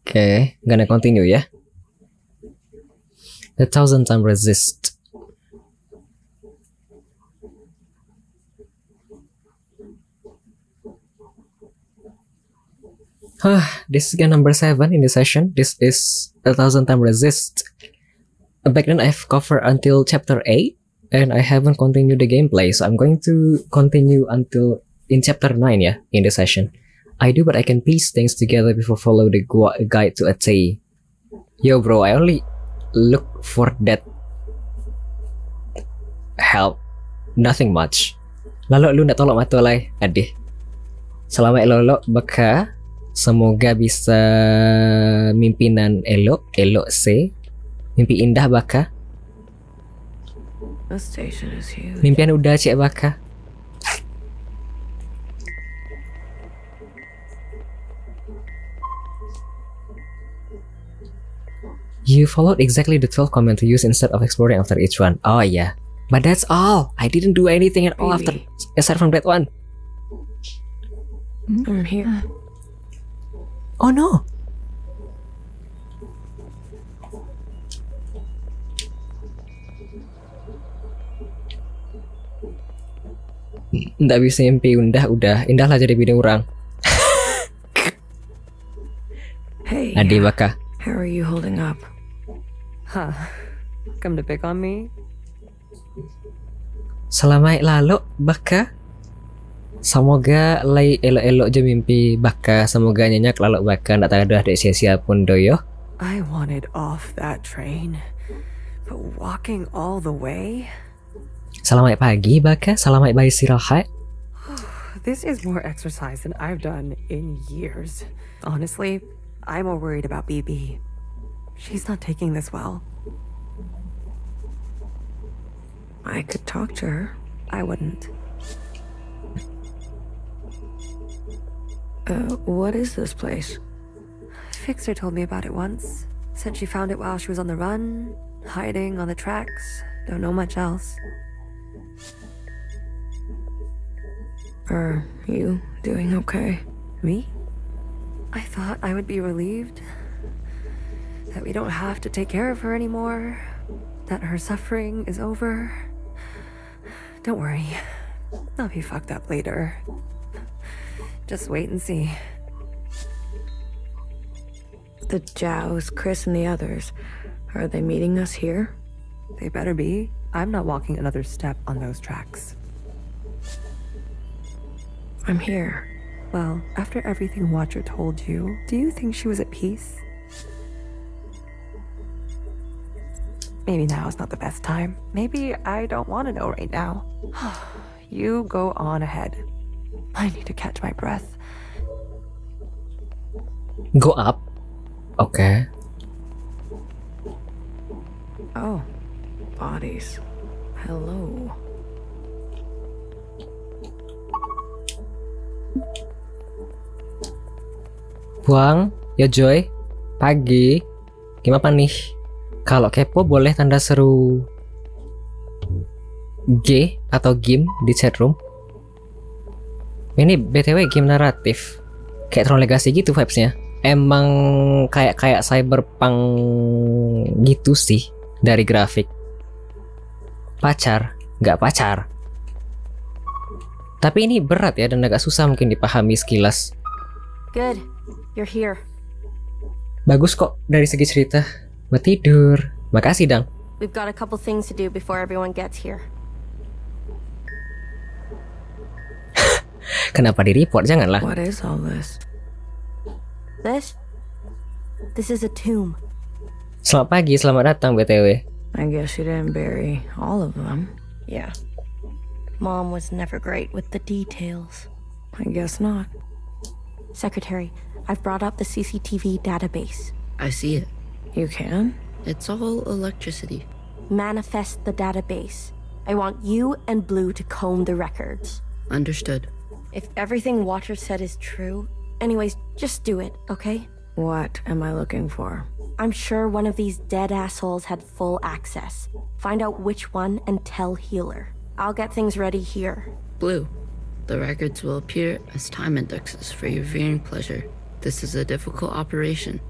Okay, gonna continue ya. The 1000xRESIST. This is game number 7 in the session. This is a 1000xRESIST. Back then I've covered until chapter 8 and I haven't continued the gameplay, so I'm going to continue until in chapter 9 ya, in the session. I do, but I can piece things together before follow the guide to a T. Yo bro, I only look for that help, nothing much. Lalu lu ndak tolong matulai, adih. Selamat elok baka, semoga bisa mimpinan elok se, mimpi indah baka. Mimpian udah cek baka. You followed exactly the 12 command to use instead of exploring after each one. Oh yeah, but that's all. I didn't do anything at all after, aside from that one. I'm here. Oh no. Nggak bisa mimpi udah indahlah jadi bini orang. Hey, Adi baka. How are you holding up? Huh. Come to pick on me? Selamat lalu baka. Semoga lay elok-elok je mimpi baka. Semoga nyenyak lalu baka. Ndak ada dek sia-sia pun doyo. I wanted off that train, but walking all the way? Selamat pagi baka. Selamat beristirahat. This is more exercise than I've done in years. Honestly, I'm more worried about BB. She's not taking this well. I could talk to her. I wouldn't. What is this place? Fixer told me about it once. Said she found it while she was on the run, hiding on the tracks. Don't know much else. Are you doing okay? Me? I thought I would be relieved that we don't have to take care of her anymore, that her suffering is over. Don't worry, I'll be fucked up later. Just wait and see. The Jows, Chris, and the others, are they meeting us here? They better be. I'm not walking another step on those tracks. I'm here. Well, after everything Watcher told you, do you think she was at peace? Maybe now is not the best time. Maybe I don't want to know right now. You go on ahead. I need to catch my breath. Go up. Okay. Oh, bodies. Hello. Buang, ya Joy. Pagi. Gimana nih? Kalau kepo boleh tanda seru G atau game di chatroom. Ini BTW game naratif. Kayak Tron Legacy gitu vibes-nya. Emang kayak Cyberpunk gitu sih dari grafik. Pacar, nggak pacar. Tapi ini berat ya dan agak susah mungkin dipahami sekilas. Good, you're here. Bagus kok dari segi cerita. Mau tidur. Makasih, Dang. We've got a couple things to do before everyone gets here. Kenapa di-report? Janganlah. What is all this? This is a tomb. Selamat pagi, selamat datang BTW. I guess you didn't bury all of them. Yeah. Mom was never great with the details. I guess not. Secretary, I've brought up the CCTV database. I see it. You can? It's all electricity. Manifest the database. I want you and Blue to comb the records. Understood. If everything Watcher said is true, anyways, just do it, okay? What am I looking for? I'm sure one of these dead assholes had full access. Find out which one and tell Healer. I'll get things ready here. Blue, the records will appear as time indexes for your viewing pleasure. This is a difficult operation.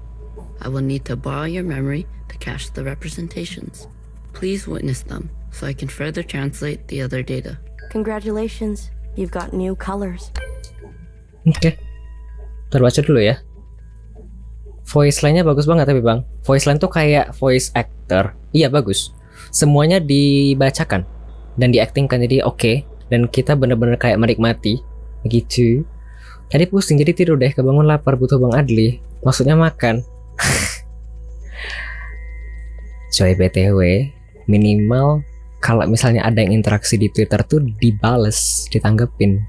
I will need to borrow your memory to cache the representations. Please witness them so I can further translate the other data. Congratulations, you've got new colors. Oke. Terbaca dulu ya. Voice line-nya bagus banget tapi bang. Voice line tuh kayak voice actor. Iya bagus. Semuanya dibacakan dan diaktingkan, jadi oke. Dan kita bener-bener kayak menikmati. Begitu. Tadi pusing jadi tidur deh, kebangun lapar butuh Bang Adli. Maksudnya makan. Coy BTW, minimal kalau misalnya ada yang interaksi di Twitter tuh dibales, ditanggepin.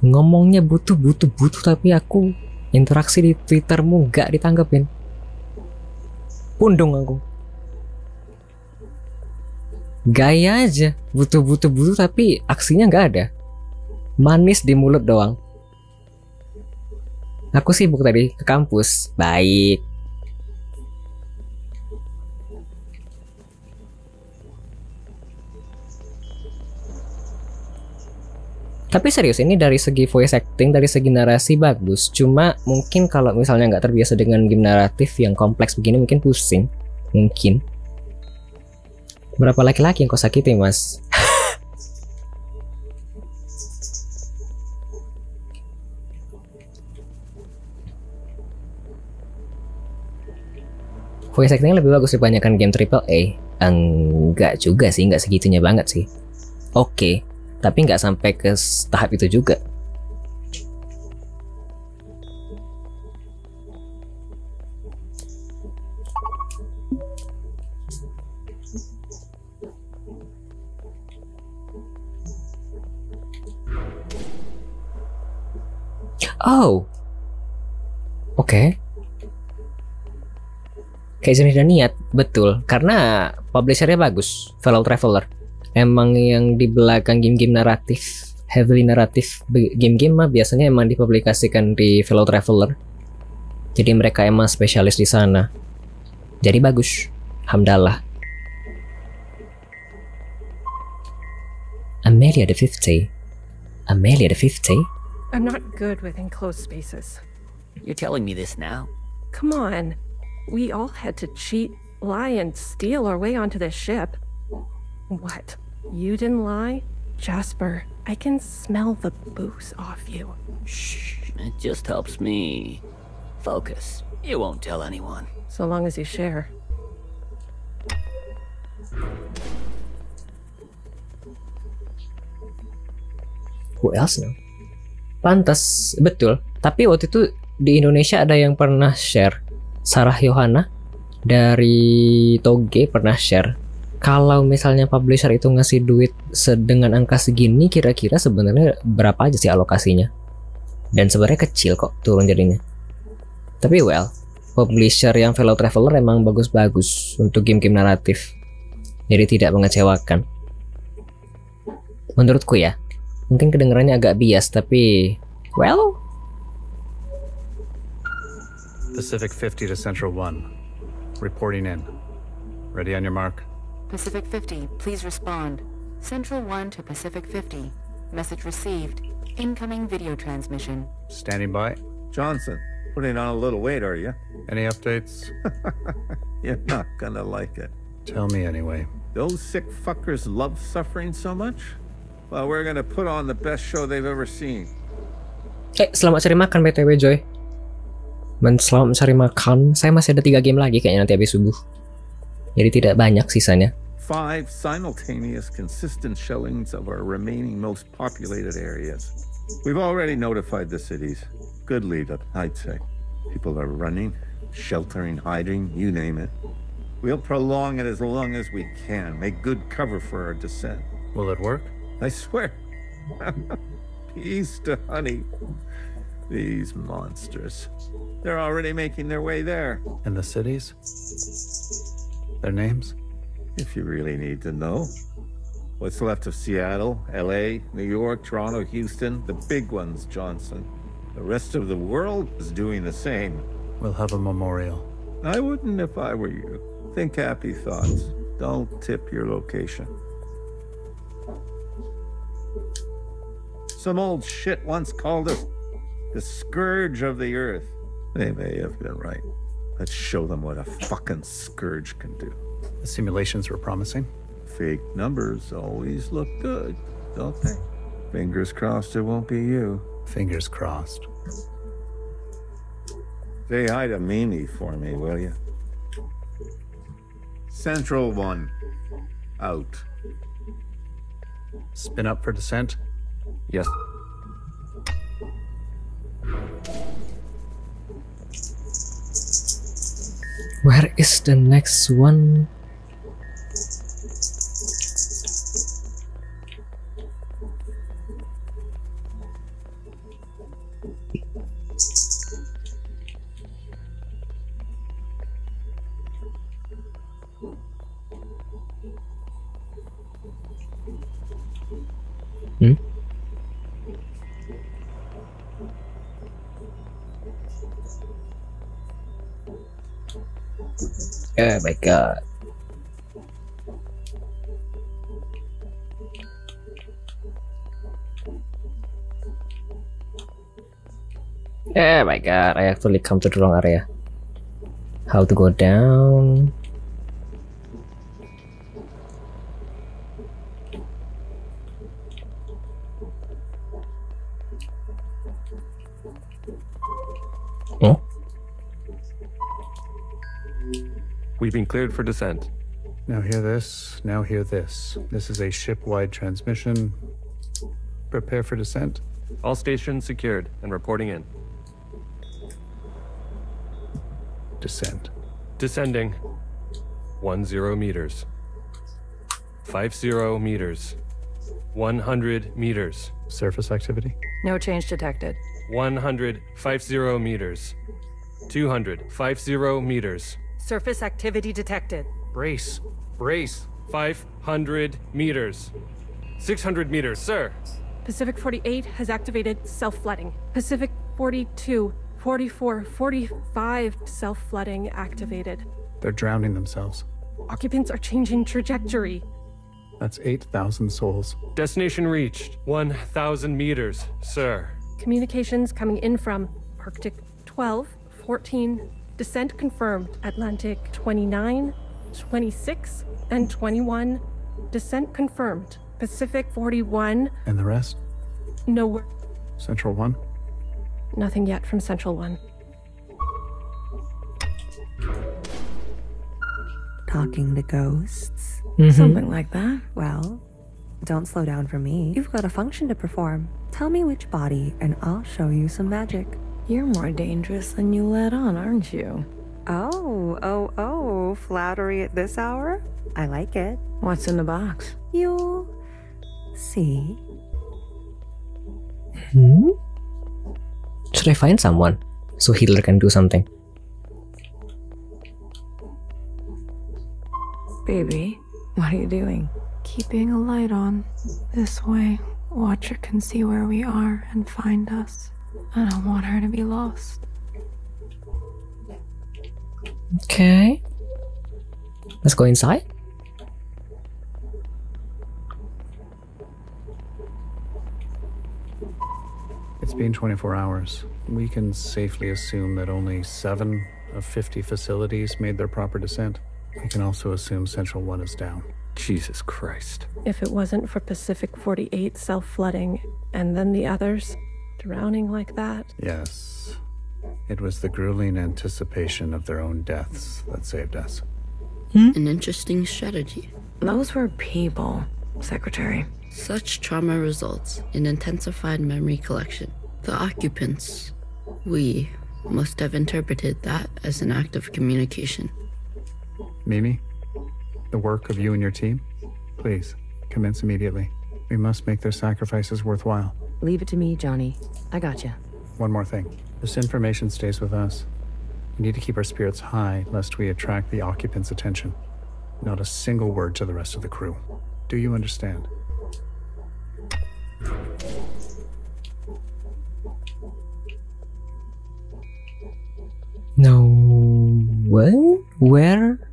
Ngomongnya butuh tapi aku interaksi di Twittermu gak ditanggepin. Pundung aku. Gaya aja, butuh tapi aksinya gak ada. Manis di mulut doang. Aku sibuk tadi ke kampus. Baik. Tapi serius, ini dari segi voice acting, dari segi narasi bagus. Cuma mungkin kalau misalnya nggak terbiasa dengan game naratif yang kompleks begini, mungkin pusing. Mungkin. Berapa laki-laki yang kau sakiti, mas? Voice acting lebih bagus dibandingkan game AAA. Enggak juga sih, nggak segitunya banget sih. Oke, tapi nggak sampai ke tahap itu juga. Oh, oke. Kayak jenis dan niat, betul. Karena publishernya bagus, Fellow Traveler. Emang yang di belakang game-game naratif, heavily naratif game-game mah biasanya emang dipublikasikan di Fellow Traveler. Jadi mereka emang spesialis di sana. Jadi bagus, alhamdulillah. Amelia the 50. Amelia the 50? I'm not good with enclosed spaces. You're telling me this now? Come on. We all had to cheat, lie, and steal our way onto this ship. What? You didn't lie? Jasper, I can smell the booze off you. Shh, it just helps me focus. You won't tell anyone. So long as you share. Who else now? Pantas, betul. Tapi waktu itu di Indonesia ada yang pernah share. Sarah Yohana dari Toge pernah share. Kalau misalnya publisher itu ngasih duit dengan angka segini, kira-kira sebenarnya berapa aja sih alokasinya? Dan sebenarnya kecil kok turun jadinya. Tapi well, publisher yang Fellow Traveler emang bagus-bagus untuk game-game naratif. Jadi tidak mengecewakan. Menurutku ya. Mungkin kedengarannya agak bias, tapi well. Pacific 50 to Central 1. Reporting in. Ready on your mark? Pacific 50, please respond. Central 1 to Pacific 50. Message received. Incoming video transmission. Standing by. Johnson, putting on a little weight, are you? Any updates? You're not gonna like it. Tell me anyway. Those sick fuckers love suffering so much? Well, we're gonna put on the best show they've ever seen. Selamat cari makan BTW Joy. Selamat mencari makan. Saya masih ada 3 game lagi kayaknya nanti habis subuh. Jadi tidak banyak sisanya. 5 simultaneous consistent shellings of our remaining most populated areas. We've already notified the cities. Good lead up, I'd say. People are running, sheltering, hiding, you name it. We'll prolong it as long as we can. Make good cover for our descent. Will it work? I swear. Peace to honey. These monsters. They're already making their way there. And the cities? Their names? If you really need to know. What's left of Seattle, LA, New York, Toronto, Houston, the big ones, Johnson. The rest of the world is doing the same. We'll have a memorial. I wouldn't if I were you. Think happy thoughts. Don't tip your location. Some old shit once called us the scourge of the earth. They may have been right. Let's show them what a fucking scourge can do. The simulations were promising. Fake numbers always look good, don't they? Fingers crossed it won't be you. Fingers crossed. Say hi to Mimi for me, will you? Central 1. Out. Spin up for descent. Yes. Where is the next one? Hmm? Oh my god. Oh my god, I actually come to the wrong area. How to go down? Oh? We've been cleared for descent. Now hear this, now hear this. This is a ship-wide transmission. Prepare for descent. All stations secured and reporting in. Descent. Descending. 10 meters. 50 meters. 100 meters. Surface activity. No change detected. 150 meters. 250 meters. Surface activity detected. Brace. Brace. 500 meters. 600 meters, sir. Pacific 48 has activated self-flooding. Pacific 42, 44, 45 self-flooding activated. They're drowning themselves. Occupants are changing trajectory. That's 8,000 souls. Destination reached. 1,000 meters, sir. Communications coming in from Arctic 12, 14, descent confirmed. Atlantic 29, 26, and 21, descent confirmed. Pacific 41. And the rest? Nowhere. Central 1? Nothing yet from Central 1. Talking to ghosts? Something like that. Well, don't slow down for me. You've got a function to perform. Tell me which body, and I'll show you some magic. You're more dangerous than you let on, aren't you? Oh, flattery at this hour? I like it. What's in the box? You'll see. Hmm? Should I find someone so Hitler can do something? Baby, what are you doing? Keeping a light on. This way, Watcher can see where we are and find us. I don't want her to be lost. Okay. Let's go inside. It's been 24 hours. We can safely assume that only 7 of 50 facilities made their proper descent. We can also assume Central 1 is down. Jesus Christ. If it wasn't for Pacific 48 self-flooding, and then the others drowning like that. Yes. It was the grueling anticipation of their own deaths that saved us. An interesting strategy. Those were people, Secretary. Such trauma results in intensified memory collection. The occupants, we must have interpreted that as an act of communication. Mimi, the work of you and your team, please, commence immediately. We must make their sacrifices worthwhile. Leave it to me, Johnny. I got you. One more thing. This information stays with us. We need to keep our spirits high lest we attract the occupants' attention. Not a single word to the rest of the crew. Do you understand? No. What? Where?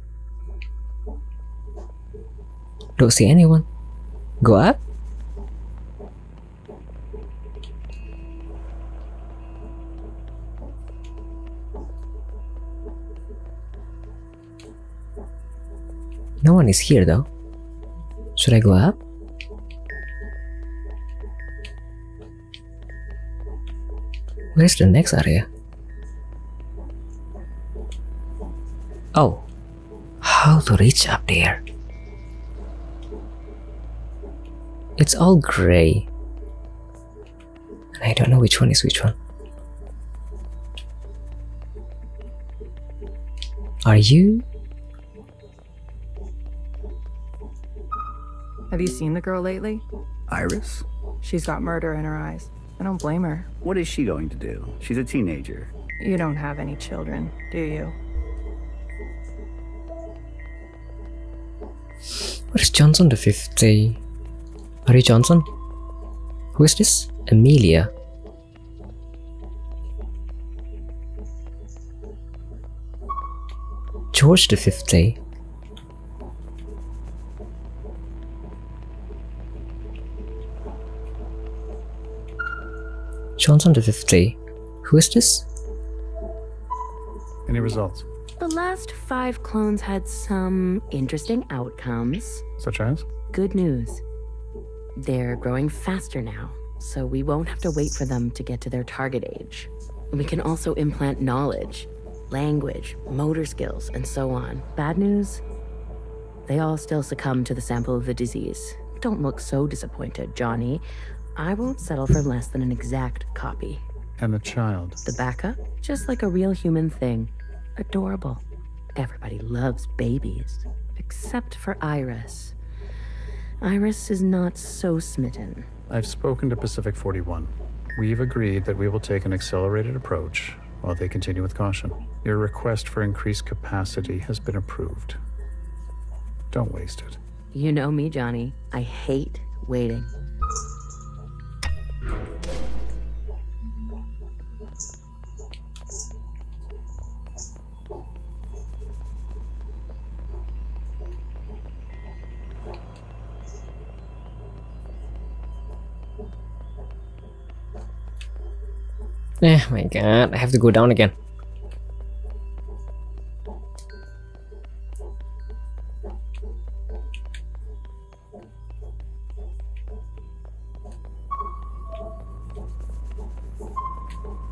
Don't see anyone. Go up? No one is here though. Should I go up? Where's the next area? Oh, how to reach up there? It's all gray. And I don't know which one is which one. Are you? Have you seen the girl lately? Iris? She's got murder in her eyes. I don't blame her. What is she going to do? She's a teenager. You don't have any children, do you? What is Johnson the 50? Are you Johnson? Who is this? Amelia. George the 50. Johnson the 50. Who is this? Any results? The last 5 clones had some interesting outcomes. Such as? Good news. They're growing faster now, so we won't have to wait for them to get to their target age. We can also implant knowledge, language, motor skills, and so on. Bad news? They all still succumb to the sample of the disease. Don't look so disappointed, Johnny. I won't settle for less than an exact copy. And the child? The backup? Just like a real human thing. Adorable. Everybody loves babies. Except for Iris. Iris is not so smitten. I've spoken to Pacific 41. We've agreed that we will take an accelerated approach while they continue with caution. Your request for increased capacity has been approved. Don't waste it. You know me, Johnny. I hate waiting. Oh my god, I have to go down again.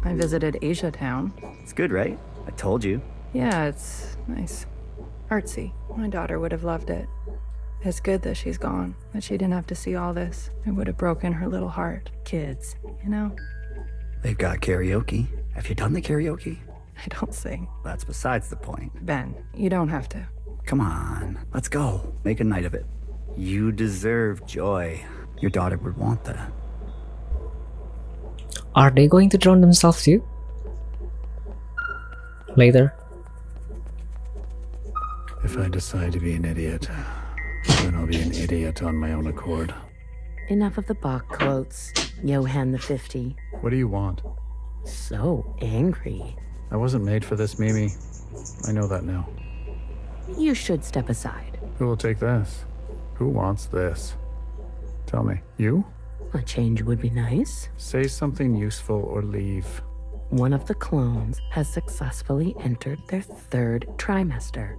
I visited Asia Town. It's good, right? I told you. Yeah, it's nice. Artsy. My daughter would have loved it. It's good that she's gone, that she didn't have to see all this. It would have broken her little heart. Kids, you know? They've got karaoke. Have you done the karaoke? I don't sing. That's besides the point. Ben, you don't have to. Come on, let's go. Make a night of it. You deserve joy. Your daughter would want that. Are they going to drown themselves too? Later. If I decide to be an idiot, then I'll be an idiot on my own accord. Enough of the Bach quotes, Johann the 50. What do you want? So angry. I wasn't made for this, Mimi. I know that now. You should step aside. Who will take this? Who wants this? Tell me. You? A change would be nice. Say something useful or leave. One of the clones has successfully entered their 3rd trimester.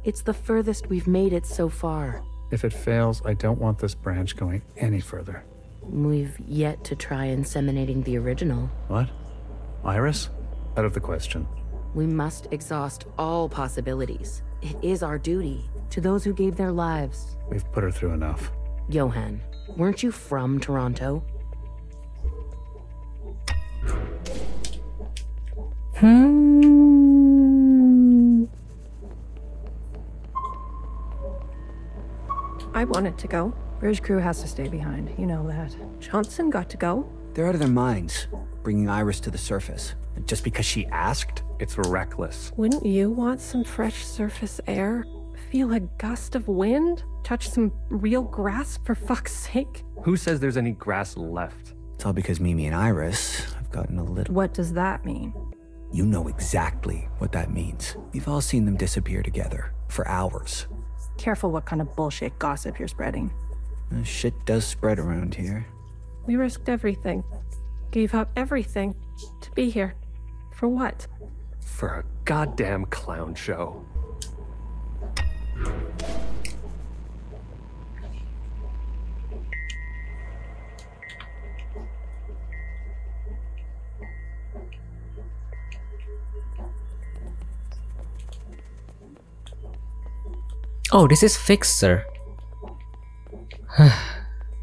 It's the furthest we've made it so far. If it fails, I don't want this branch going any further. We've yet to try inseminating the original. What? Iris? Out of the question. We must exhaust all possibilities. It is our duty to those who gave their lives. We've put her through enough. Johann, weren't you from Toronto? I wanted to go. Bridge crew has to stay behind. You know that. Johnson got to go. They're out of their minds, bringing Iris to the surface. And just because she asked? It's reckless. Wouldn't you want some fresh surface air? Feel a gust of wind? Touch some real grass, for fuck's sake? Who says there's any grass left? It's all because Mimi and Iris have gotten a little... What does that mean? You know exactly what that means. We've all seen them disappear together, for hours. Careful what kind of bullshit gossip you're spreading. Shit does spread around here. We risked everything. Gave up everything to be here. For what? For a goddamn clown show. Oh, this is Fixer.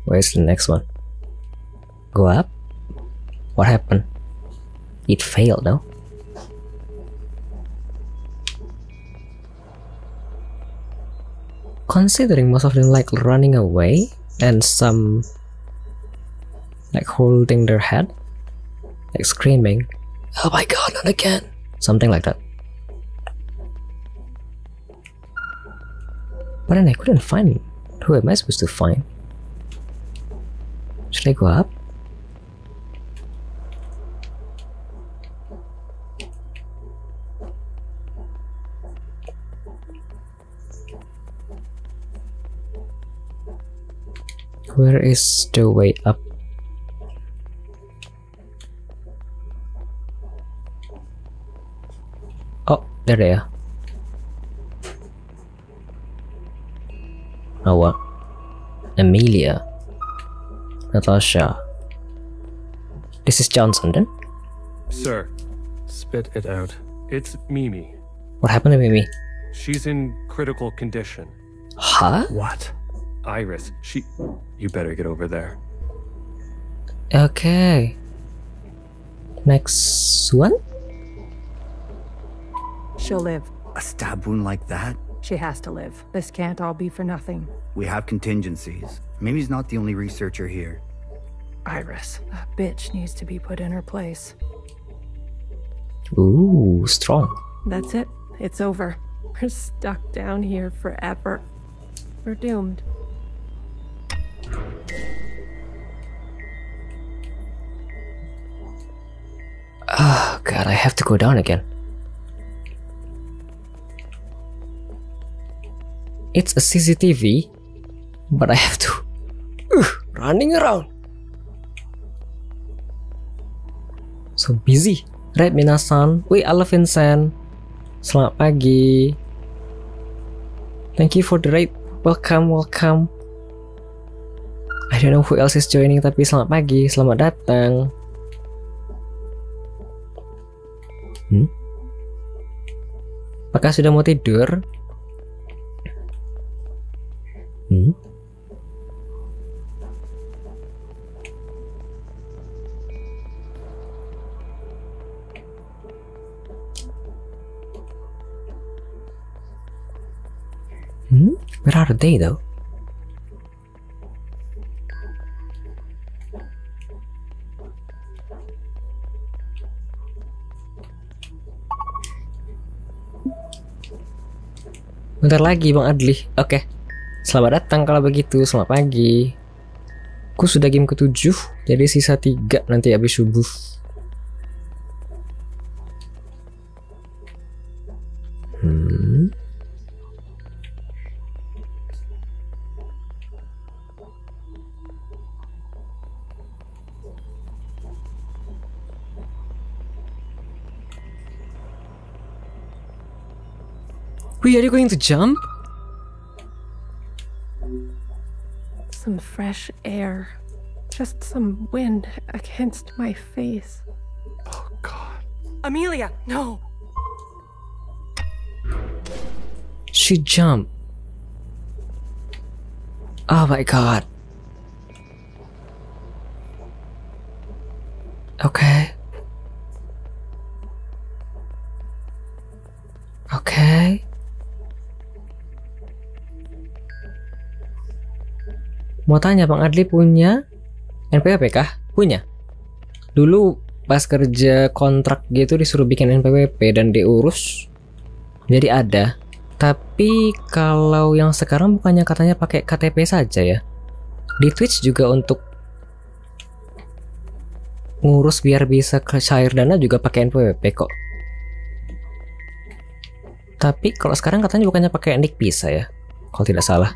Where's the next one? Go up? What happened? It failed, no? Considering most of them like running away and some like holding their head, like screaming, "Oh my god, not again!" Something like that. But then I couldn't find it. Who am I supposed to find? Should I go up? Where is the way up? Oh, there they are. Oh, what? Amelia. Natasha. This is Johnson, then? Sir. Spit it out. It's Mimi. What happened to Mimi? She's in critical condition. Huh? What? Iris, you better get over there. Okay. Next one? She'll live. A stab wound like that? She has to live. This can't all be for nothing. We have contingencies. Mimi's not the only researcher here. Iris, that bitch needs to be put in her place. Ooh, strong. That's it. It's over. We're stuck down here forever. We're doomed. Oh god, I have to go down again. It's a CCTV, but I have to running around. So busy. Right, minasan. Wait, halo Vincent. Selamat pagi. Thank you for the raid. Welcome, welcome. I don't know who else is joining, tapi selamat pagi, selamat datang. Apakah sudah mau tidur? Where are they though? Bentar lagi Bang Adli. Oke. Selamat datang kalau begitu. Selamat pagi. Aku sudah game ke-7, jadi sisa 3 nanti habis subuh. Wait, are you going to jump? Some fresh air. Just some wind against my face. Oh god. Amelia, no! She jumped. Oh my god. Okay. Okay. Mau tanya, Bang Adli punya NPWP kah? Punya. Dulu pas kerja kontrak gitu disuruh bikin NPWP dan diurus, jadi ada. Tapi kalau yang sekarang bukannya katanya pakai KTP saja ya? Di Twitch juga untuk ngurus biar bisa cair dana juga pakai NPWP kok. Tapi kalau sekarang katanya bukannya pakai nick bisa ya? Kalau tidak salah.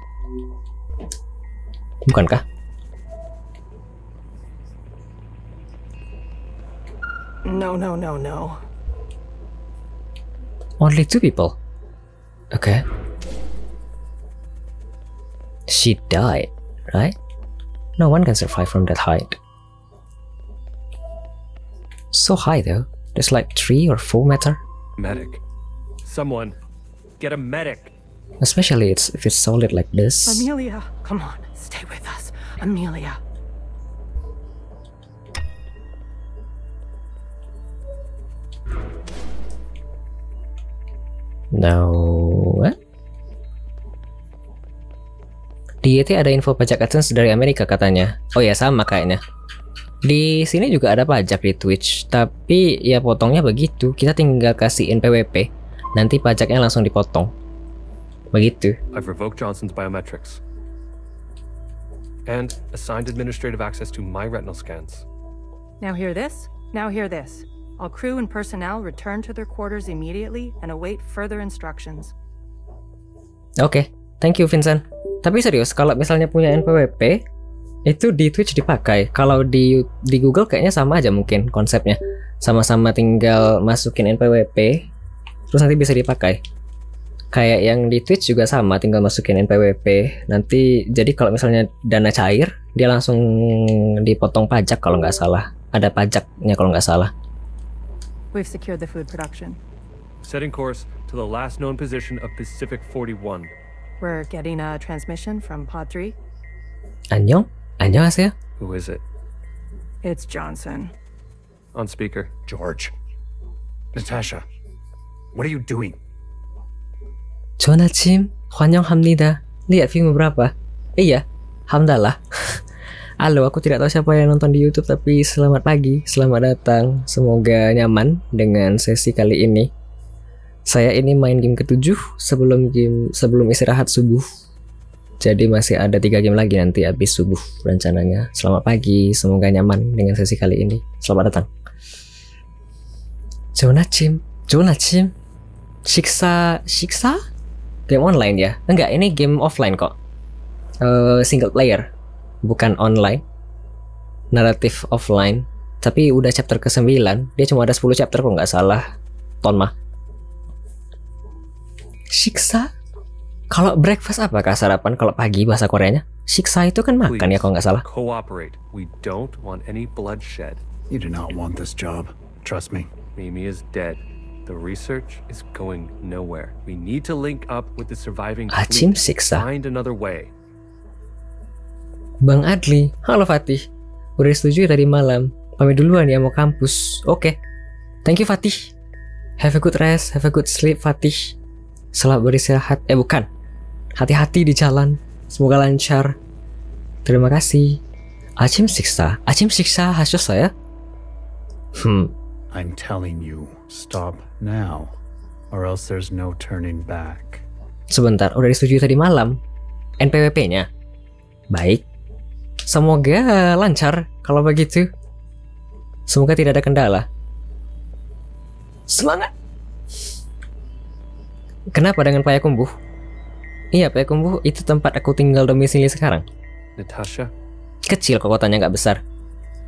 Bukankah? No. Only 2 people. Okay. She died, right? No one can survive from that height. So high though. There's like 3 or 4 meter. Medic. Someone. Get a medic. Especially if it's solid like this. Amelia, come on, stay with us. Amelia. Now, what? Di YT ada info pajak AdSense dari Amerika katanya. Oh ya, sama kayaknya. Di sini juga ada pajak di Twitch, tapi ya potongnya begitu. Kita tinggal kasih NPWP, nanti pajaknya langsung dipotong. Begitu. I've revoked Johnson's biometrics and assigned administrative access to my retinal scans. Now hear this. Now hear this. All crew and personnel return to their quarters immediately and await further instructions. Oke, thank you Vincent. Tapi serius, kalau misalnya punya NPWP, itu di Twitch dipakai. Kalau di Google kayaknya sama aja mungkin konsepnya. Sama-sama tinggal masukin NPWP, terus nanti bisa dipakai. Kayak yang di Twitch juga sama, tinggal masukin NPWP. Nanti, jadi kalau misalnya dana cair, dia langsung dipotong pajak kalau nggak salah. Ada pajaknya kalau nggak salah. We've secured the food production. Setting course to the last known position of Pacific 41. We're getting a transmission from Pod 3. Annyeong? 안녕하세요? Who is it? It's Johnson. On speaker. George. Natasha. What are you doing? 좋은 아침, 환영합니다. Lihat film berapa? Iya, hamdalah. Halo, aku tidak tahu siapa yang nonton di YouTube, tapi selamat pagi, selamat datang. Semoga nyaman dengan sesi kali ini. Saya ini main game ke-7 sebelum istirahat subuh. Jadi masih ada 3 game lagi nanti habis subuh rencananya. Selamat pagi, semoga nyaman dengan sesi kali ini. Selamat datang. 좋은 아침. 식사? Game online ya? Enggak, ini game offline kok. Single player. Bukan online, naratif offline, tapi udah chapter ke-9. Dia cuma ada 10 chapter kalau nggak salah. Tonma. Shiksa? Kalau breakfast apakah sarapan? Kalau pagi bahasa Koreanya? Shiksa itu kan makan ya kalau nggak salah. Cooperate. We don't want any bloodshed. You do not want this job. Trust me. Mimi is dead. The research is going nowhere. We need to link up with the surviving Achim fleet. Siksa. Find another way. Bang Adli, halo Fatih. Udah setuju tadi malam. Pamit duluan ya mau kampus. Oke. Thank you Fatih. Have a good rest, have a good sleep Fatih. Selamat beristirahat. Bukan. Hati-hati di jalan. Semoga lancar. Terima kasih. Achim Siksa 하셨어요? I'm telling you, stop now, or else there's no turning back. Sebentar, udah disetujui tadi malam. NPWP-nya. Baik. Semoga lancar kalau begitu. Semoga tidak ada kendala. Semangat. Kenapa dengan Payakumbuh? Iya, Payakumbuh itu tempat aku tinggal domisili sekarang. Natasha? Kecil kok, kotanya nggak besar.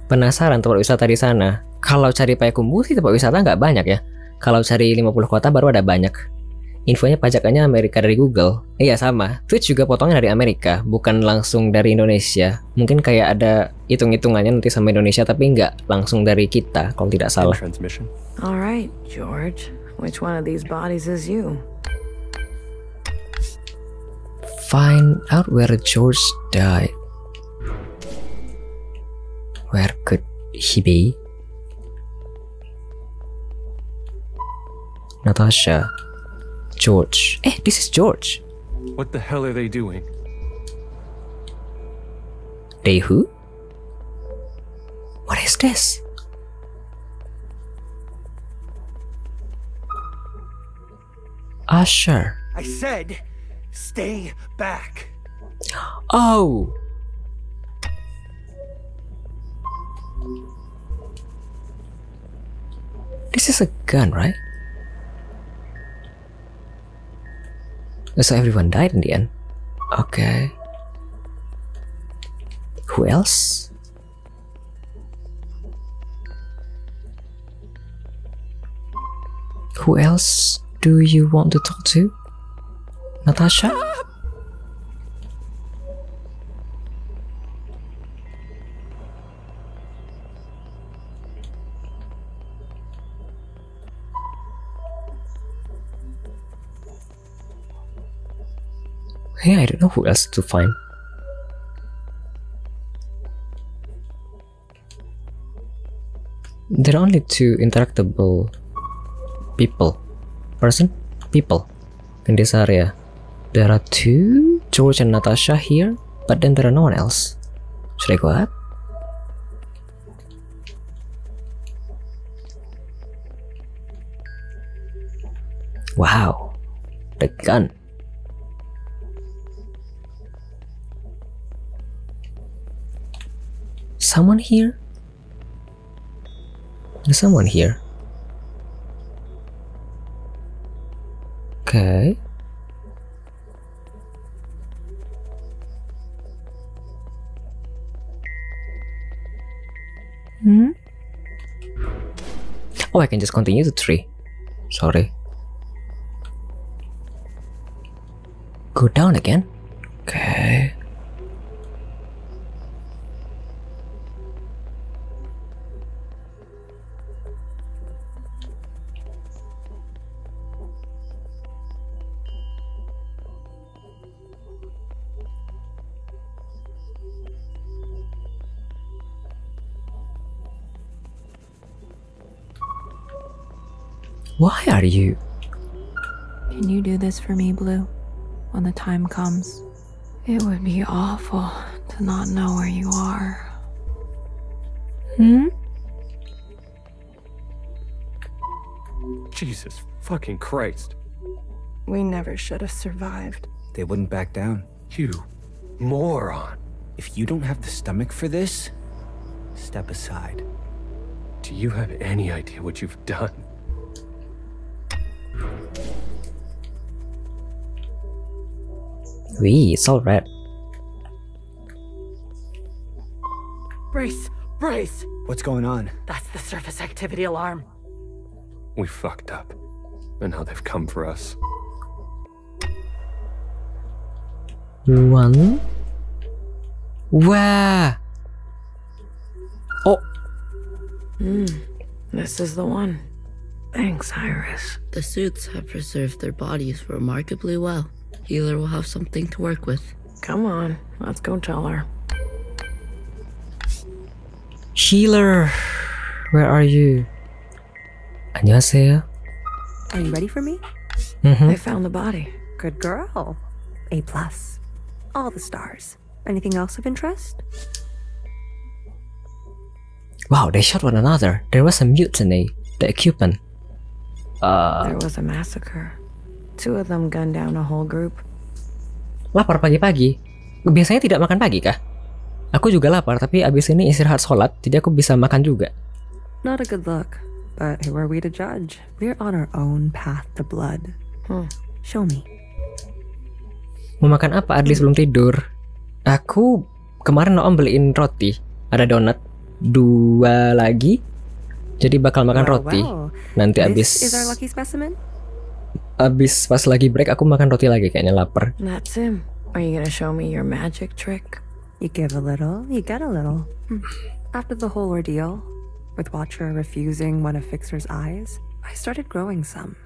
Penasaran tempat wisata di sana? Kalau cari Payakumbuh sih tempat wisata nggak banyak ya. Kalau cari 50 kota baru ada banyak. Infonya pajakannya Amerika dari Google. Iya sama, Twitch juga potongnya dari Amerika, bukan langsung dari Indonesia. Mungkin kayak ada hitung-hitungannya nanti sama Indonesia, tapi nggak langsung dari kita kalau tidak salah. Alright, George. Which one of these bodies is you? Find out where George died. Where could he be? Natasha. George. This is George. What the hell are they doing? They who? What is this? Usher. I said, stay back. Oh. This is a gun, right? So everyone died in the end. Okay. Who else? Who else do you want to talk to? Natasha? Yeah, I don't know who else to find. There are only 2 interactable people in this area. There are 2, George and Natasha here, but then there are no one else. Should I go up? Wow, the gun. Someone here? There's someone here. Okay. Oh, I can just continue to 3. Sorry. Go down again. Okay. Why are you? Can you do this for me, Blue? When the time comes. It would be awful to not know where you are. Jesus fucking Christ. We never should have survived. They wouldn't back down. You moron. If you don't have the stomach for this, step aside. Do you have any idea what you've done? It's all red. Brace! Brace! What's going on? That's the surface activity alarm. We fucked up. And now they've come for us. 1. Wow! Oh! This is the one. Thanks, Iris. The suits have preserved their bodies remarkably well. Healer will have something to work with. Come on, let's go tell her. Healer! Where are you? 안녕하세요. Are you ready for me? I found the body. Good girl. A+. All the stars. Anything else of interest? Wow, they shot one another. There was a mutiny. The occupant. There was a massacre. 2 of them gunned down a whole group. Lapar pagi-pagi? Biasanya tidak makan pagi kah? Aku juga lapar, tapi abis ini istirahat sholat, jadi aku bisa makan juga. Not a good look, but who are we to judge? We're on our own path to blood. Show me. Mau makan apa Adli sebelum tidur? Aku kemarin Noam beliin roti. Ada donat 2 lagi. Jadi bakal makan roti. Nanti abis This is our lucky specimen? Abis pas lagi break aku makan roti lagi, kayaknya lapar. That's him. Are you gonna show me your magic trick? You give a little, you get a little. After the whole ordeal, with Watcher refusing one of Fixer's eyes, I started growing some.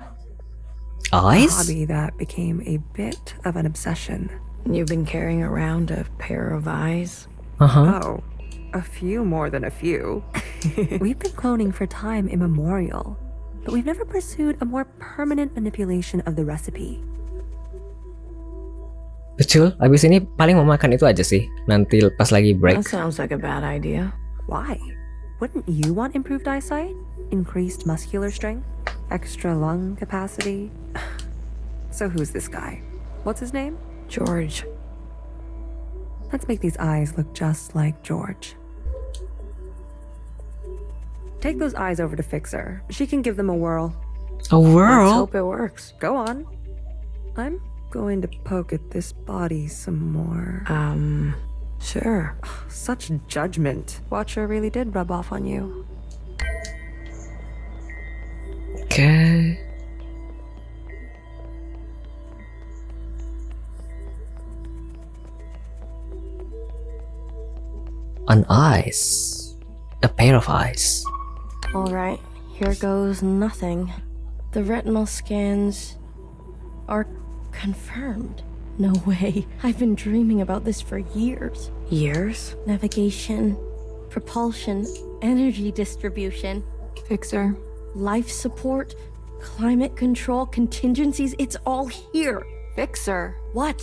Eyes? A hobby that became a bit of an obsession. You've been carrying around a pair of eyes? Oh, a few more than a few. We've been cloning for time immemorial, but we've never pursued a more permanent manipulation of the recipe. Betul, abis ini paling mau makan itu aja sih. Nanti pas lagi break. That sounds like a bad idea. Why? Wouldn't you want improved eyesight? Increased muscular strength? Extra lung capacity? So who's this guy? What's his name? George. Let's make these eyes look just like George. Take those eyes over to Fixer. She can give them a whirl. A whirl? Let's hope it works. Go on. I'm going to poke at this body some more. Sure. Such judgment. Watcher really did rub off on you. Okay. An eyes. A pair of eyes. Alright, here goes nothing. The retinal scans are confirmed. No way. I've been dreaming about this for years. Years? Navigation, propulsion, energy distribution, Fixer. life support, climate control, contingencies. It's all here. Fixer. What?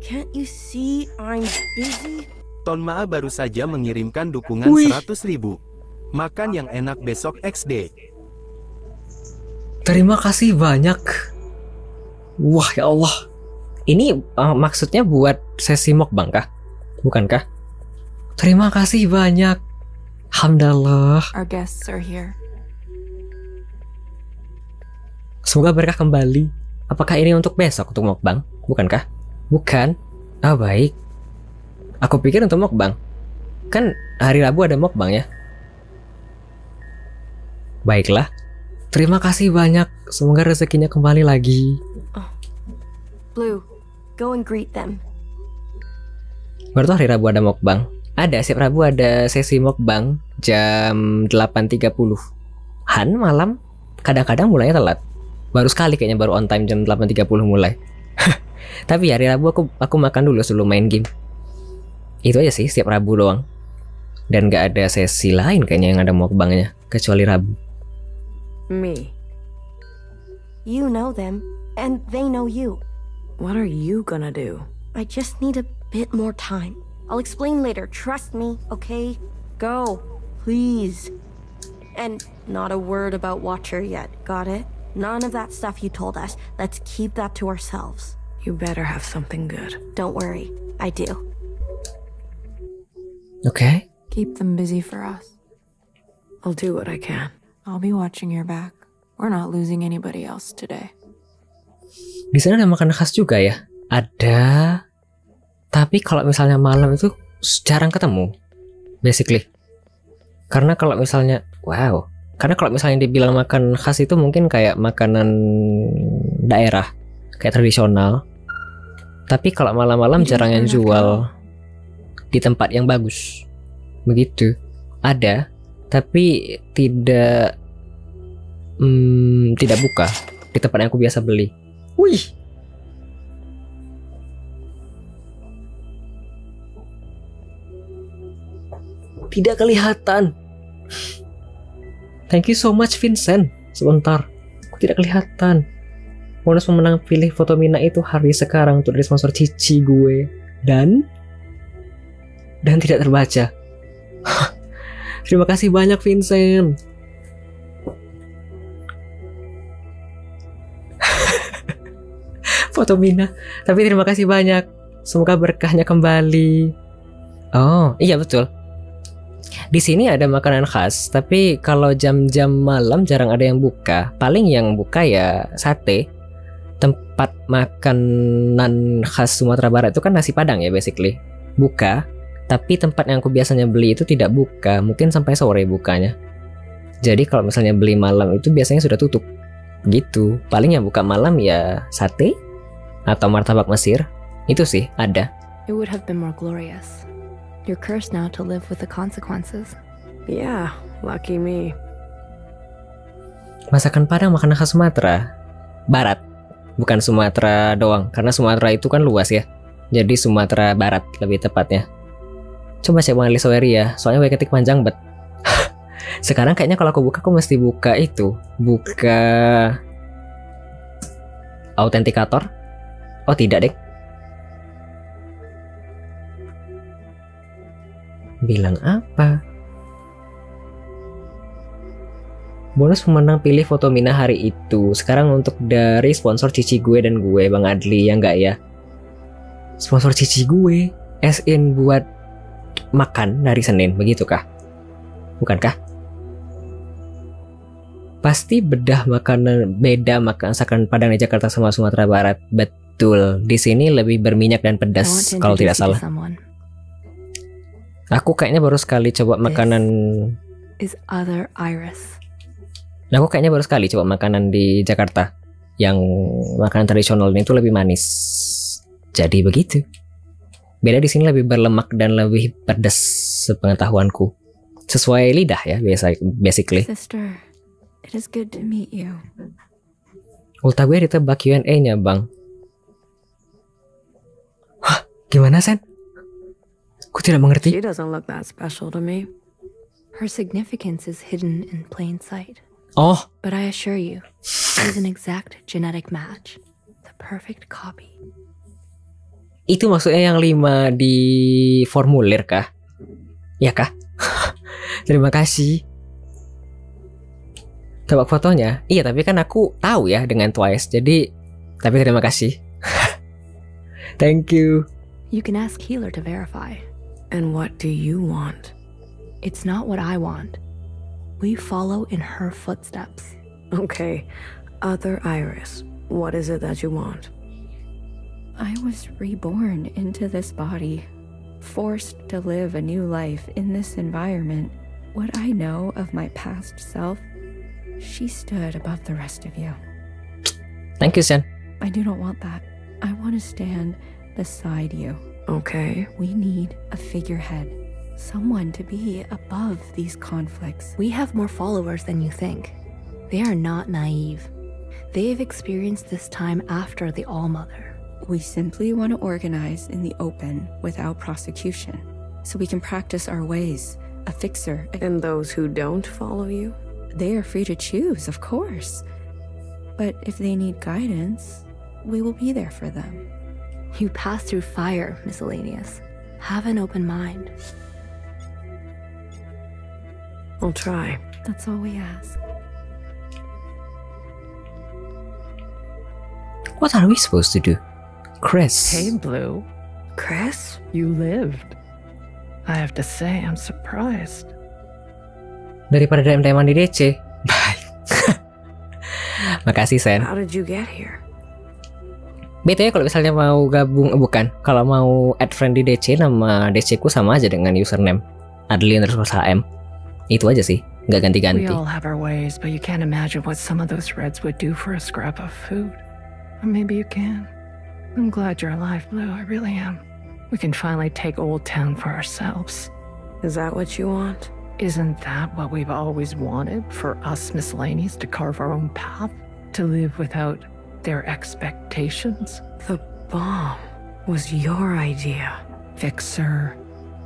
Can't you see I'm busy? Tonma baru saja mengirimkan dukungan 100.000. Makan yang enak besok XD. Terima kasih banyak. Wah ya Allah. Ini maksudnya buat sesi mukbang kah? Bukankah? Terima kasih banyak. Alhamdulillah. Our guests are here. Semoga berkah kembali. Apakah ini untuk besok untuk mukbang? Bukankah? Bukan. Ah baik. Aku pikir untuk mukbang. Kan hari Rabu ada mukbang ya. Baiklah. Terima kasih banyak. Semoga rezekinya kembali lagi. Blue, go and greet them. Baru tuh hari Rabu ada mukbang. Ada, setiap Rabu ada sesi mukbang jam 8.30 malam. Kadang-kadang mulainya telat. Baru sekali kayaknya baru on time jam 8.30 mulai. Tapi hari Rabu aku makan dulu sebelum main game. Itu aja sih setiap Rabu doang. Dan gak ada sesi lain kayaknya yang ada mukbangnya kecuali Rabu. Me. You know them, and they know you. What are you gonna do? I just need a bit more time. I'll explain later, trust me, okay? Go, please. And not a word about Watcher yet, got it? None of that stuff you told us. Let's keep that to ourselves. You better have something good. Don't worry, I do. Okay. Keep them busy for us. I'll do what I can. I'll be watching your back. We're not losing anybody else today. Di sana ada makanan khas juga ya? Ada. Tapi kalau misalnya malam itu jarang ketemu. Basically. Karena kalau misalnya karena kalau misalnya dibilang makan khas itu mungkin kayak makanan daerah, kayak tradisional. Tapi kalau malam-malam jarang yang jual di tempat yang bagus. Begitu. Ada, tapi tidak buka di tempat yang aku biasa beli. Wih. Tidak kelihatan. Thank you so much Vincent. Sebentar, aku tidak kelihatan. Bonus pemenang pilih foto Mina itu hari sekarang untuk dari sponsor Cici gue. Dan tidak terbaca. Terima kasih banyak Vincent. Foto Mina. Tapi terima kasih banyak. Semoga berkahnya kembali. Oh iya betul. Di sini ada makanan khas, tapi kalau jam-jam malam jarang ada yang buka. Paling yang buka ya sate. Tempat makanan khas Sumatera Barat itu kan nasi Padang ya basically. Buka, tapi tempat yang aku biasanya beli itu tidak buka. Mungkin sampai sore bukanya. Jadi kalau misalnya beli malam itu biasanya sudah tutup. Gitu. Paling yang buka malam ya sate atau martabak Mesir. Itu sih ada. It would have been more glorious. You're cursed now to live with the consequences. Yeah, lucky me. Masakan Padang makanan khas Sumatera Barat, bukan Sumatera doang, karena Sumatera itu kan luas ya. Jadi Sumatera Barat lebih tepatnya. Coba cek Bang Lisoweri ya, soalnya gue ketik panjang bet. Sekarang kayaknya kalau aku buka, aku mesti buka itu, buka autentikator. Oh tidak deh. Bilang apa? Bonus pemenang pilih foto Mina hari itu. Sekarang untuk dari sponsor Cici gue dan gue, Bang Adli, ya enggak ya? Sponsor Cici gue, as-in buat makan dari Senin, begitukah? Bukankah? Pasti bedah makanan beda masakan Padang di Jakarta sama Sumatera Barat. Betul, di sini lebih berminyak dan pedas kalau tidak salah. Aku kayaknya baru sekali coba makanan. Is other Iris. Nah, aku kayaknya baru sekali coba makanan di Jakarta. Yang makanan tradisional itu lebih manis. Jadi begitu. Beda di sini lebih berlemak dan lebih pedas sepengetahuanku. Sesuai lidah ya, basically. Sister, it is good to meet you. Ulta gue ditebak Q&A-nya, Bang. Gimana, Sen? Aku tidak mengerti. She doesn't look that special to me. Her significance is hidden in plain sight. Oh. But I assure you, she's an exact genetic match. The perfect copy. Itu maksudnya yang 5 di formulir kah? Ya kah? Terima kasih. Tebak fotonya? Iya, tapi kan aku tahu ya dengan Twice. Jadi, tapi terima kasih. Thank you. You can ask Healer to verify. And what do you want? It's not what I want. We follow in her footsteps. Okay, other Iris, what is it that you want? I was reborn into this body, forced to live a new life in this environment. What I know of my past self, she stood above the rest of you. Thank you, Sen. I do not want that. I want to stand beside you. Okay. We need a figurehead. Someone to be above these conflicts. We have more followers than you think. They are not naive. They've experienced this time after the All-Mother. We simply want to organize in the open without prosecution, so we can practice our ways. A fixer. And those who don't follow you? They are free to choose, of course. But if they need guidance, we will be there for them. You pass through fire, Miscellaneous. Have an open mind. I'll try. That's all we ask. What are we supposed to do? Chris. Hey, Blue. Chris? You lived. I have to say, I'm surprised. Daripada DM-DM di DC. Bye. Makasih, Sen. How did you get here? BTW kalau misalnya mau gabung, bukan, kalau mau add friend di DC, nama DC ku sama aja dengan username Adlin_HM. Itu aja sih, nggak ganti-ganti. We all have our ways, but you can't imagine what some of those Reds would do for a scrap of food. Or maybe you can. I'm glad you're alive, Blue, I really am. We can finally take Old Town for ourselves. Is that what you want? Isn't that what we've always wanted? For us Miscellaneous to carve our own path? To live without their expectations? The bomb was your idea. Fixer.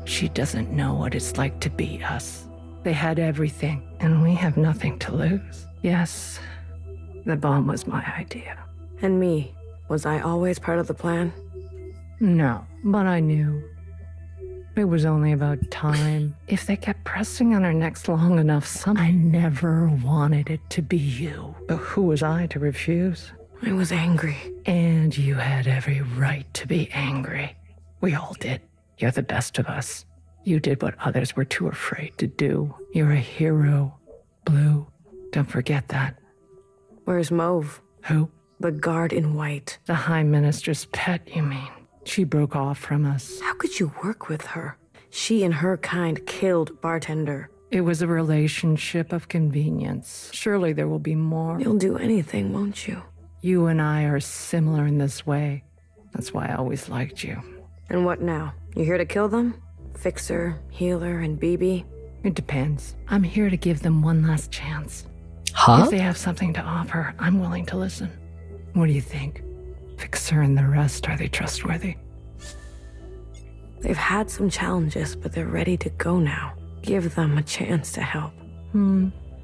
She doesn't know what it's like to be us. They had everything, and we have nothing to lose. Yes, the bomb was my idea. And me? Was I always part of the plan? No, but I knew. It was only about time. If they kept pressing on our necks long enough, I never wanted it to be you. But who was I to refuse? I was angry. And you had every right to be angry. We all did. You're the best of us. You did what others were too afraid to do. You're a hero, Blue. Don't forget that. Where's Mauve? Who? The guard in white. The High Minister's pet, you mean? She broke off from us. How could you work with her? She and her kind killed Bartender. It was a relationship of convenience. Surely there will be more. You'll do anything, won't you? You and I are similar in this way. That's why I always liked you. And what now? You here to kill them? Fixer, Healer, and BB? It depends. I'm here to give them one last chance. Huh? If they have something to offer, I'm willing to listen. What do you think? Fixer and the rest, are they trustworthy? They've had some challenges, but they're ready to go now. Give them a chance to help.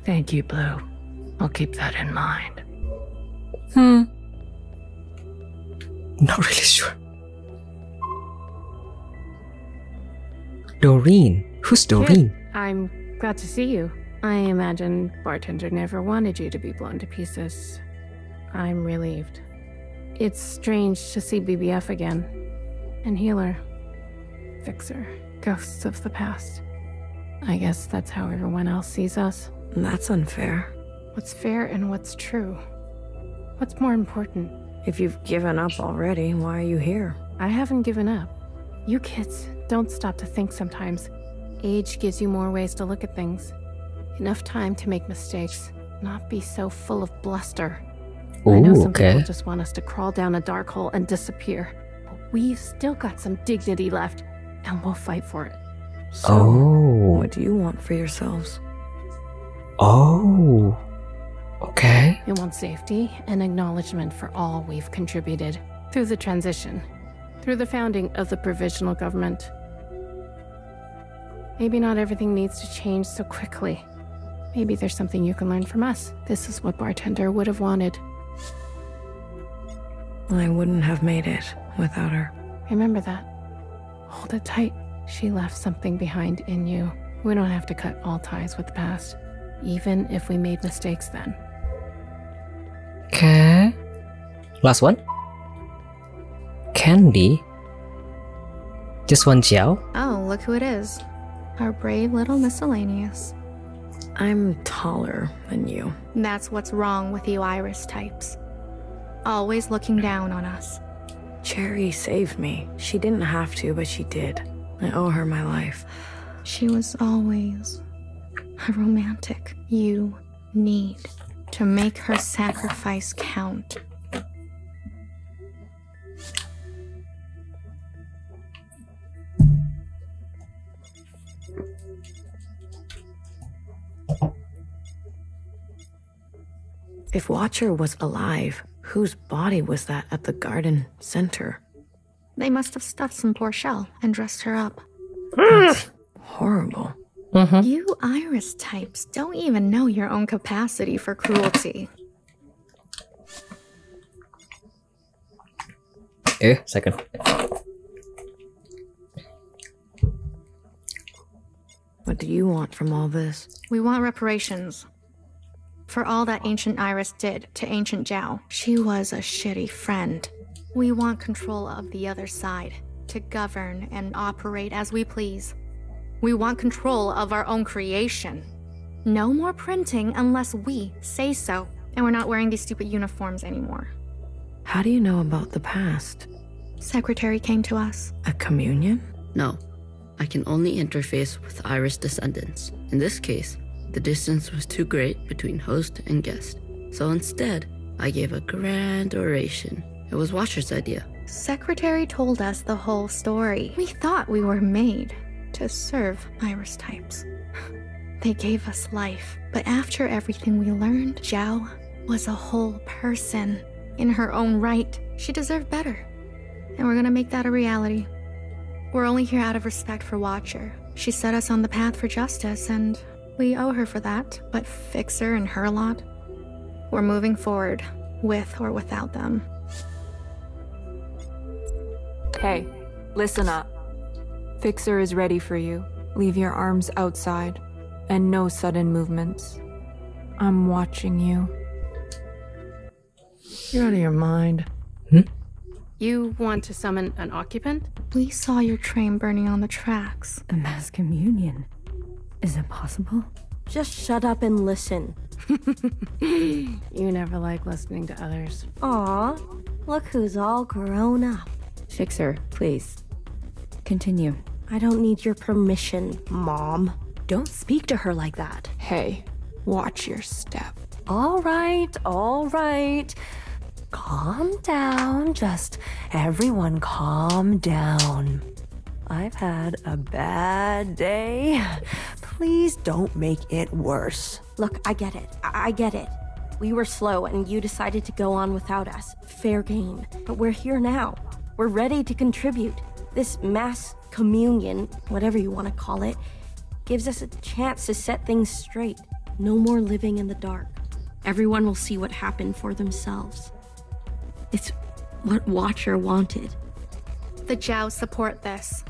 Thank you, Blue. I'll keep that in mind. Not really sure. Doreen. Who's Doreen? Kid, I'm glad to see you. I imagine Bartender never wanted you to be blown to pieces. I'm relieved. It's strange to see BBF again. And Healer. Fixer. Ghosts of the past. I guess that's how everyone else sees us. That's unfair. What's fair and what's true? What's more important? If you've given up already, why are you here? I haven't given up. You kids don't stop to think sometimes. Age gives you more ways to look at things. Enough time to make mistakes. Not be so full of bluster. I know some people just want us to crawl down a dark hole and disappear. But we've still got some dignity left, and we'll fight for it. So, what do you want for yourselves? Oh. Okay. We want safety and acknowledgement for all we've contributed through the transition. through the founding of the provisional government. Maybe not everything needs to change so quickly. Maybe there's something you can learn from us. This is what Bartender would have wanted. I wouldn't have made it without her. Remember that. Hold it tight. She left something behind in you. We don't have to cut all ties with the past, even if we made mistakes then. Okay. Last one. Candy. Just one Jiao. Oh, look who it is. Our brave little miscellaneous. I'm taller than you. That's what's wrong with you Iris types. Always looking down on us. Cherry saved me. She didn't have to, but she did. I owe her my life. She was always a romantic. You need to make her sacrifice count. If Watcher was alive, whose body was that at the garden center? They must have stuffed some poor shell and dressed her up. That's horrible. You Iris types don't even know your own capacity for cruelty. Second. What do you want from all this? We want reparations. For all that Ancient Iris did to Ancient Jiao. She was a shitty friend. We want control of the other side, to govern and operate as we please. We want control of our own creation. No more printing unless we say so. And we're not wearing these stupid uniforms anymore. How do you know about the past? Secretary came to us. A communion? No. I can only interface with Iris descendants. In this case, the distance was too great between host and guest. So instead, I gave a grand oration. It was Watcher's idea. Secretary told us the whole story. We thought we were made to serve Iris types. They gave us life. But after everything we learned, Jiao was a whole person. In her own right, she deserved better. And we're gonna make that a reality. We're only here out of respect for Watcher. She set us on the path for justice, and we owe her for that. But Fixer and her lot, we're moving forward, with or without them. Hey, listen up. Fixer is ready for you. Leave your arms outside, and no sudden movements. I'm watching you. You're out of your mind. You want to summon an occupant? We saw your train burning on the tracks. A mass communion. Is it possible? Just shut up and listen. You never like listening to others. Aw, look who's all grown up. Fixer, please. Continue. I don't need your permission, Mom. Don't speak to her like that. Hey, watch your step. All right. Calm down. Just everyone calm down. I've had a bad day. Please don't make it worse. Look, I get it. I get it. We were slow and you decided to go on without us. Fair game. But we're here now. We're ready to contribute. This mass communion, whatever you want to call it, gives us a chance to set things straight. No more living in the dark. Everyone will see what happened for themselves. It's what Watcher wanted. The Jiao support this.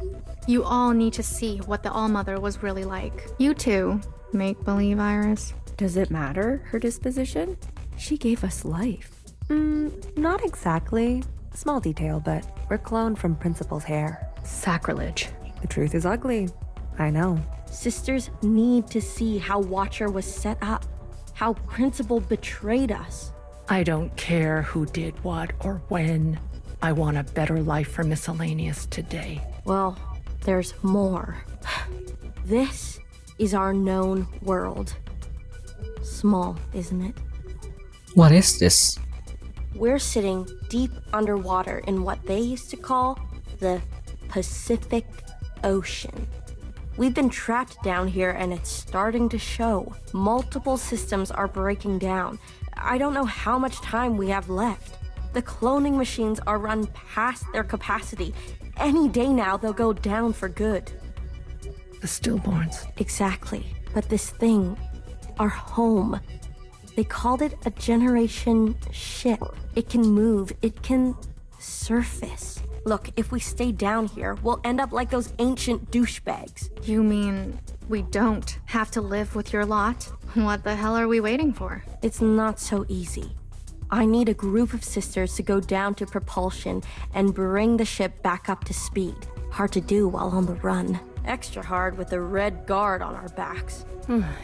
You all need to see what the Allmother was really like. You too, make-believe Iris. Does it matter, her disposition? She gave us life. Not exactly. Small detail, but we're cloned from Principal's hair. Sacrilege. The truth is ugly. I know. Sisters need to see how Watcher was set up. How Principal betrayed us. I don't care who did what or when. I want a better life for Miscellaneous today. Well, there's more. This is our known world. Small, isn't it? What is this? We're sitting deep underwater in what they used to call the Pacific Ocean. We've been trapped down here and it's starting to show. Multiple systems are breaking down. I don't know how much time we have left. The cloning machines are run past their capacity. Any day now, they'll go down for good. The stillborns. Exactly. But this thing, our home, they called it a generation ship. It can move. It can surface. Look, if we stay down here, we'll end up like those ancient douchebags. You mean we don't have to live with your lot? What the hell are we waiting for? It's not so easy. I need a group of sisters to go down to propulsion and bring the ship back up to speed. Hard to do while on the run. Extra hard with the red guard on our backs.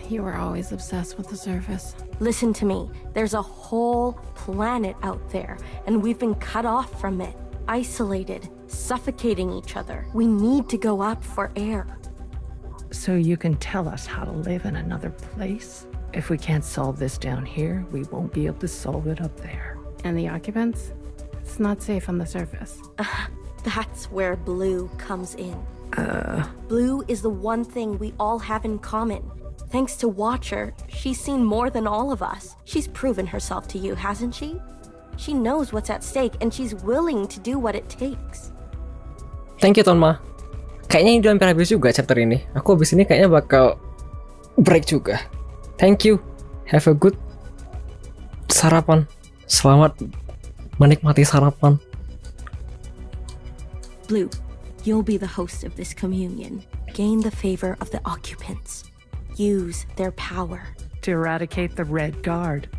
You were always obsessed with the surface. Listen to me. There's a whole planet out there, and we've been cut off from it. Isolated, suffocating each other. We need to go up for air. So you can tell us how to live in another place? If we can't solve this down here, we won't be able to solve it up there. And the occupants? It's not safe on the surface. That's where Blue comes in. Blue is the one thing we all have in common. Thanks to Watcher, she's seen more than all of us. She's proven herself to you, hasn't she? She knows what's at stake, and she's willing to do what it takes. Thank you, Tonma. Kayaknya ini udah hampir habis juga chapter ini. Aku habis ini kayaknya bakal break juga. Thank you. Have a good sarapan. Selamat menikmati sarapan. Blue, you'll be the host of this communion. Gain the favor of the occupants. Use their power. To eradicate the Red Guard.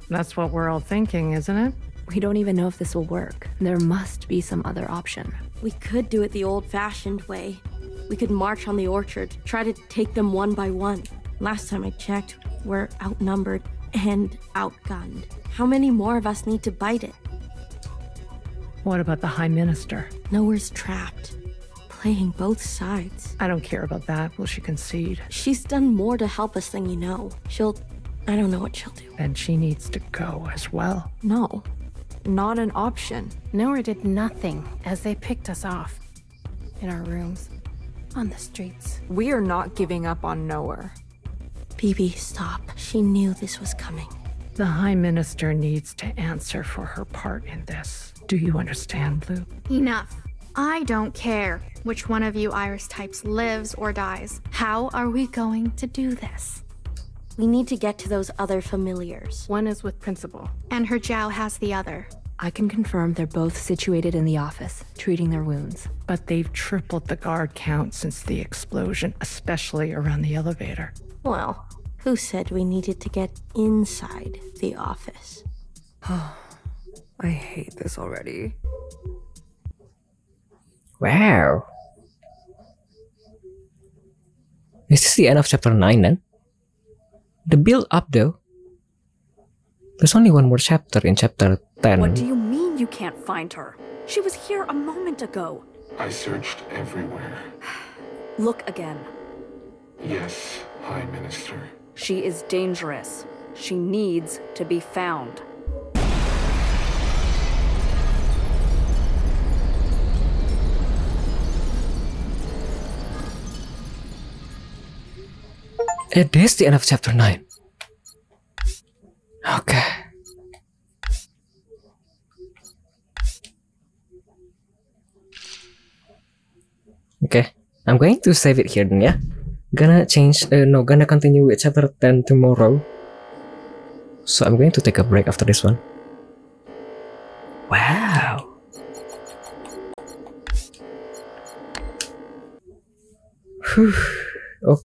That's what we're all thinking, isn't it? We don't even know if this will work. There must be some other option. We could do it the old-fashioned way. We could march on the orchard, try to take them one by one. Last time I checked, we're outnumbered and outgunned. How many more of us need to bite it? What about the High Minister? Nowhere's trapped. Playing both sides. I don't care about that. Will she concede? She's done more to help us than you know. I don't know what she'll do. Then she needs to go as well. No, not an option. Nowhere did nothing as they picked us off. In our rooms. On the streets. We are not giving up on Nowhere. BB, stop. She knew this was coming. The High Minister needs to answer for her part in this. Do you understand, Blue? Enough. I don't care which one of you Iris types lives or dies. How are we going to do this? We need to get to those other familiars. One is with Principal. And her Jiao has the other. I can confirm they're both situated in the office, treating their wounds. But they've tripled the guard count since the explosion, especially around the elevator. Well, who said we needed to get inside the office? I hate this already. Wow. Is this the end of chapter 9 then? The build up though. There's only one more chapter in chapter 10. What do you mean you can't find her? She was here a moment ago. I searched everywhere. Look again. Yes, High Minister. She is dangerous. She needs to be found. It is the end of chapter 9. Okay. Okay, I'm going to save it here then, yeah. Gonna continue with chapter 10 tomorrow. So I'm going to take a break after this one. Wow. Whew. Okay.